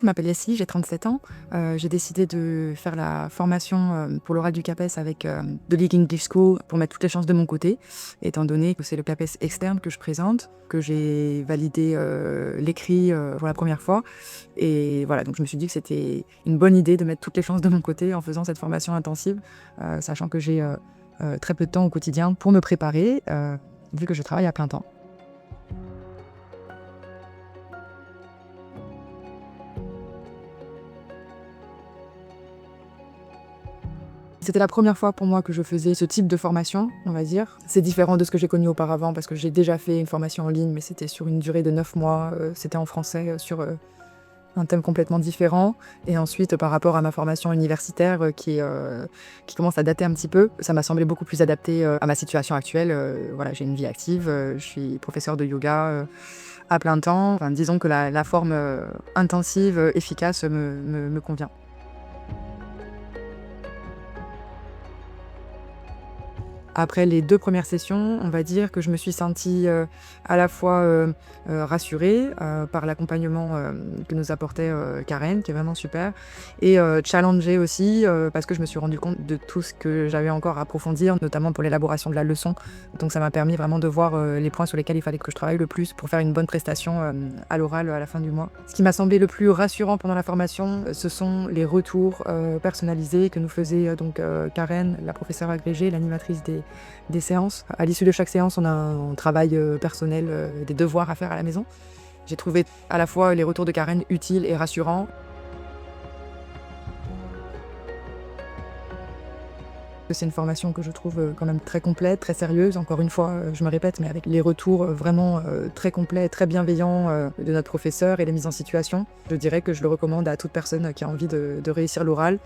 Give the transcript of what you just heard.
Je m'appelle Leslie, j'ai 37 ans. J'ai décidé de faire la formation, pour l'oral du CAPES avec, The League English School pour mettre toutes les chances de mon côté, étant donné que c'est le CAPES externe que je présente, que j'ai validé, l'écrit, pour la première fois et voilà, donc je me suis dit que c'était une bonne idée de mettre toutes les chances de mon côté en faisant cette formation intensive, sachant que j'ai, très peu de temps au quotidien pour me préparer, vu que je travaille à plein temps. C'était la première fois pour moi que je faisais ce type de formation, on va dire. C'est différent de ce que j'ai connu auparavant parce que j'ai déjà fait une formation en ligne, mais c'était sur une durée de 9 mois, c'était en français, sur, un thème complètement différent. Et ensuite, par rapport à ma formation universitaire, qui commence à dater un petit peu, ça m'a semblé beaucoup plus adapté, à ma situation actuelle. Voilà, j'ai une vie active, je suis professeure de yoga, à plein temps. Enfin, disons que la forme, intensive, efficace me convient. Après les 2 premières sessions, on va dire que je me suis sentie, à la fois, rassurée, par l'accompagnement, que nous apportait, Karen, qui est vraiment super et challengée aussi, parce que je me suis rendue compte de tout ce que j'avais encore à approfondir, notamment pour l'élaboration de la leçon. Donc ça m'a permis vraiment de voir, les points sur lesquels il fallait que je travaille le plus pour faire une bonne prestation, à l'oral, à la fin du mois. Ce qui m'a semblé le plus rassurant pendant la formation, ce sont les retours, personnalisés que nous faisait, donc Karen, la professeure agrégée, l'animatrice des séances. À l'issue de chaque séance, on a un travail, personnel, des devoirs à faire à la maison. J'ai trouvé à la fois les retours de Karen utiles et rassurants. C'est une formation que je trouve, quand même très complète, très sérieuse. Encore une fois, je me répète, mais avec les retours, vraiment, très complets, très bienveillants, de notre professeur et les mises en situation. Je dirais que je le recommande à toute personne qui a envie de réussir l'oral.